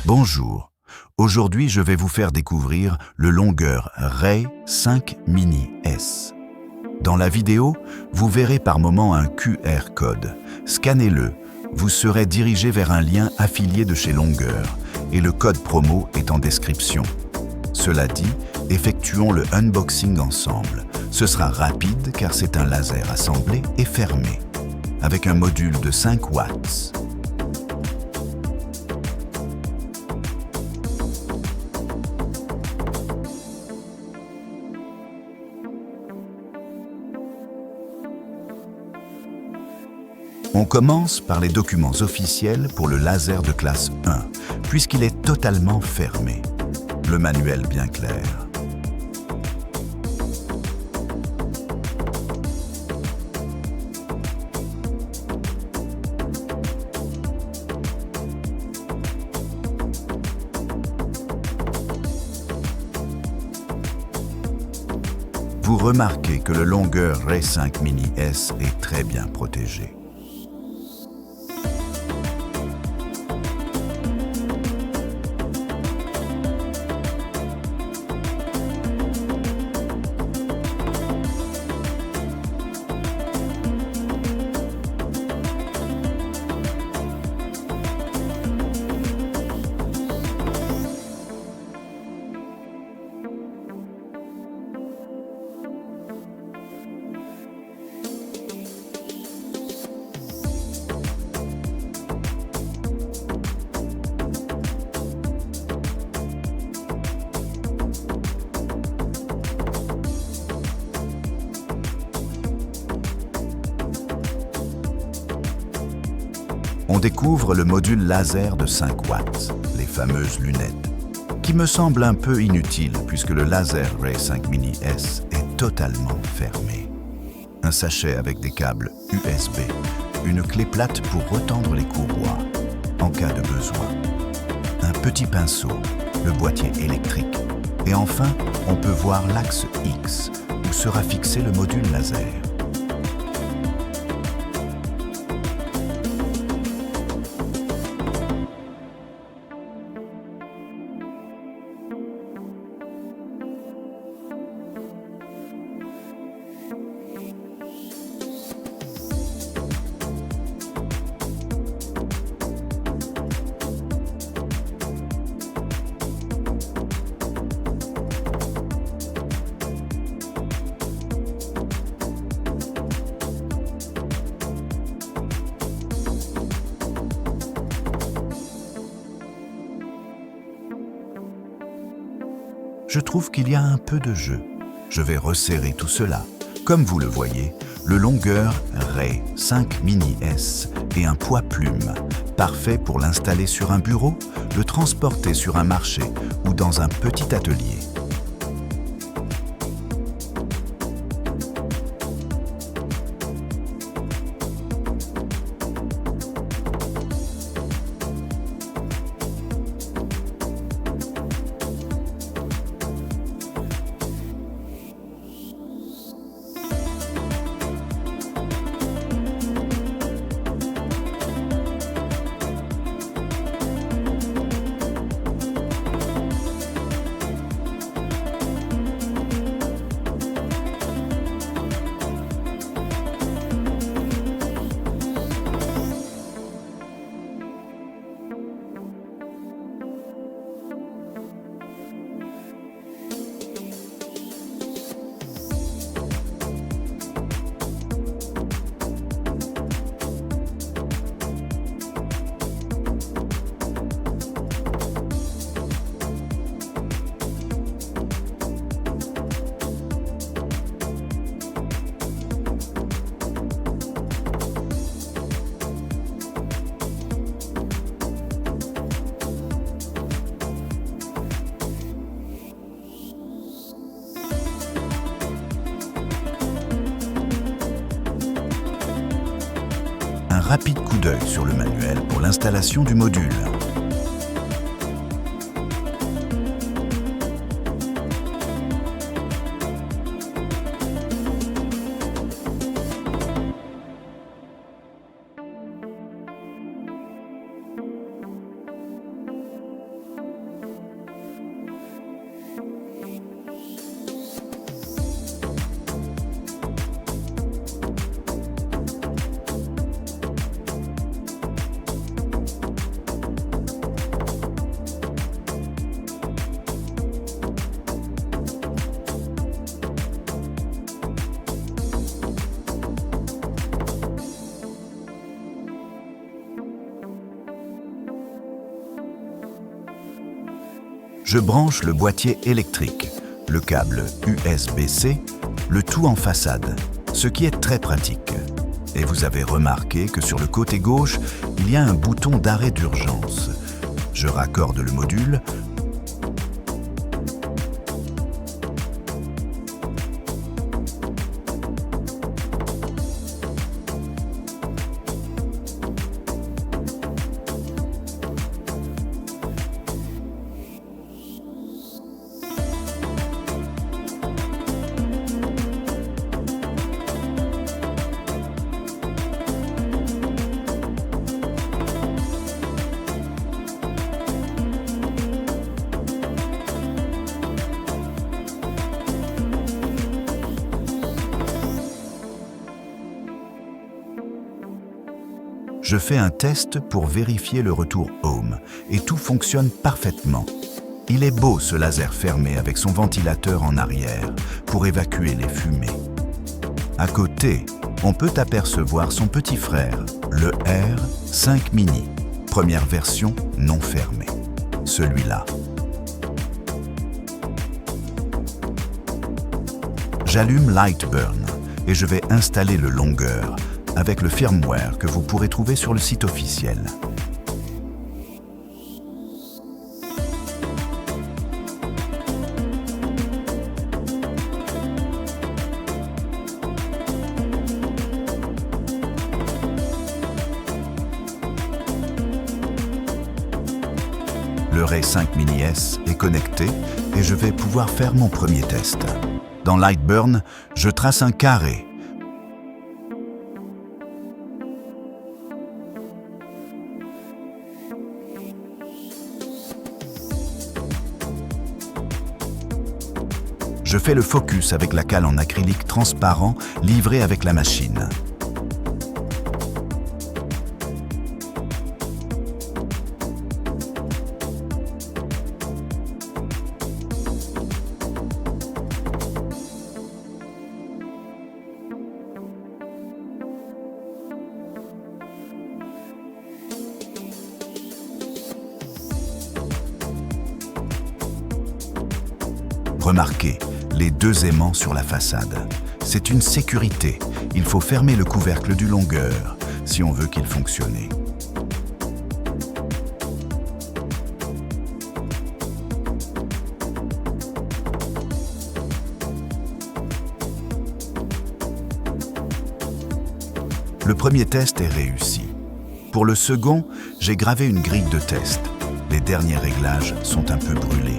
Bonjour, aujourd'hui je vais vous faire découvrir le longueur Ray 5 Mini S. Dans la vidéo, vous verrez par moment un QR code. Scannez-le, vous serez dirigé vers un lien affilié de chez Longueur et le code promo est en description. Cela dit, effectuons le unboxing ensemble. Ce sera rapide car c'est un laser assemblé et fermé, avec un module de 5 watts. On commence par les documents officiels pour le laser de classe 1, puisqu'il est totalement fermé. Le manuel bien clair. Vous remarquez que le longueur Ray 5 Mini S est très bien protégé. On découvre le module laser de 5 watts, les fameuses lunettes, qui me semble un peu inutile puisque le laser Ray 5 Mini S est totalement fermé. Un sachet avec des câbles USB, une clé plate pour retendre les courroies en cas de besoin, un petit pinceau, le boîtier électrique et enfin on peut voir l'axe X où sera fixé le module laser. Je trouve qu'il y a un peu de jeu. Je vais resserrer tout cela. Comme vous le voyez, le longueur Ray 5 Mini S est un poids plume, parfait pour l'installer sur un bureau, le transporter sur un marché ou dans un petit atelier. Un rapide coup d'œil sur le manuel pour l'installation du module. Je branche le boîtier électrique, le câble USB-C, le tout en façade, ce qui est très pratique. Et vous avez remarqué que sur le côté gauche, il y a un bouton d'arrêt d'urgence. Je raccorde le module. Je fais un test pour vérifier le retour home et tout fonctionne parfaitement. Il est beau ce laser fermé avec son ventilateur en arrière pour évacuer les fumées. À côté, on peut apercevoir son petit frère, le R5 Mini, première version non fermée. Celui-là. J'allume Lightburn et je vais installer le longeur avec le firmware que vous pourrez trouver sur le site officiel. Le Ray 5 Mini S est connecté et je vais pouvoir faire mon premier test. Dans Lightburn, je trace un carré. Je fais le focus avec la cale en acrylique transparent livrée avec la machine. Remarquez les deux aimants sur la façade. C'est une sécurité. Il faut fermer le couvercle du longeur si on veut qu'il fonctionne. Le premier test est réussi. Pour le second, j'ai gravé une grille de test. Les derniers réglages sont un peu brûlés.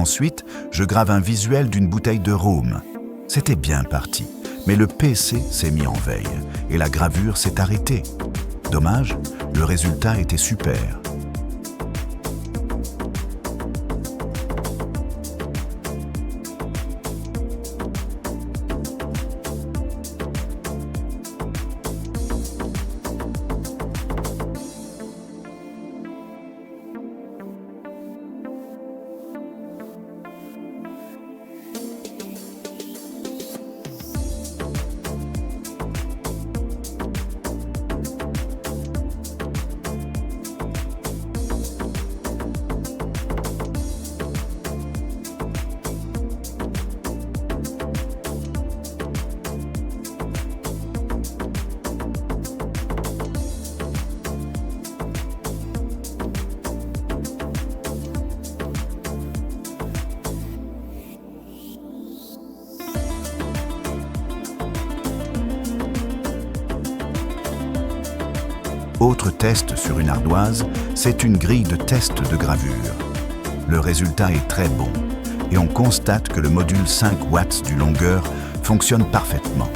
Ensuite, je grave un visuel d'une bouteille de rhum. C'était bien parti, mais le PC s'est mis en veille et la gravure s'est arrêtée. Dommage, le résultat était super. Autre test sur une ardoise, c'est une grille de test de gravure. Le résultat est très bon et on constate que le module 5 watts du longueur fonctionne parfaitement.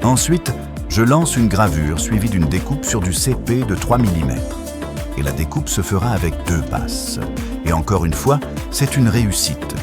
Ensuite, je lance une gravure suivie d'une découpe sur du CP de 3 mm. Et la découpe se fera avec 2 passes. Et encore une fois, c'est une réussite.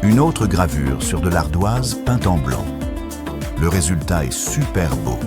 Une autre gravure sur de l'ardoise peinte en blanc. Le résultat est super beau.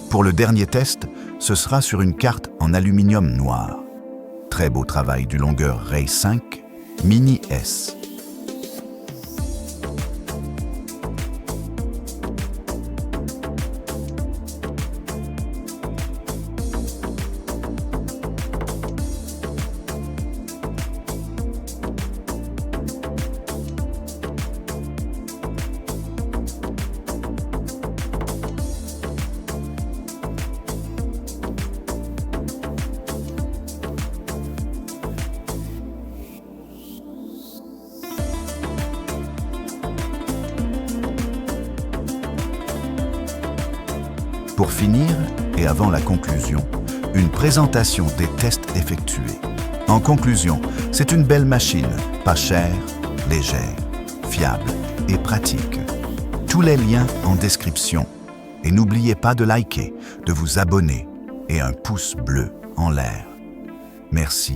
Pour le dernier test, ce sera sur une carte en aluminium noir. Très beau travail du longueur Ray 5 Mini S. Pour finir, et avant la conclusion, une présentation des tests effectués. En conclusion, c'est une belle machine, pas chère, légère, fiable et pratique. Tous les liens en description. Et n'oubliez pas de liker, de vous abonner et un pouce bleu en l'air. Merci.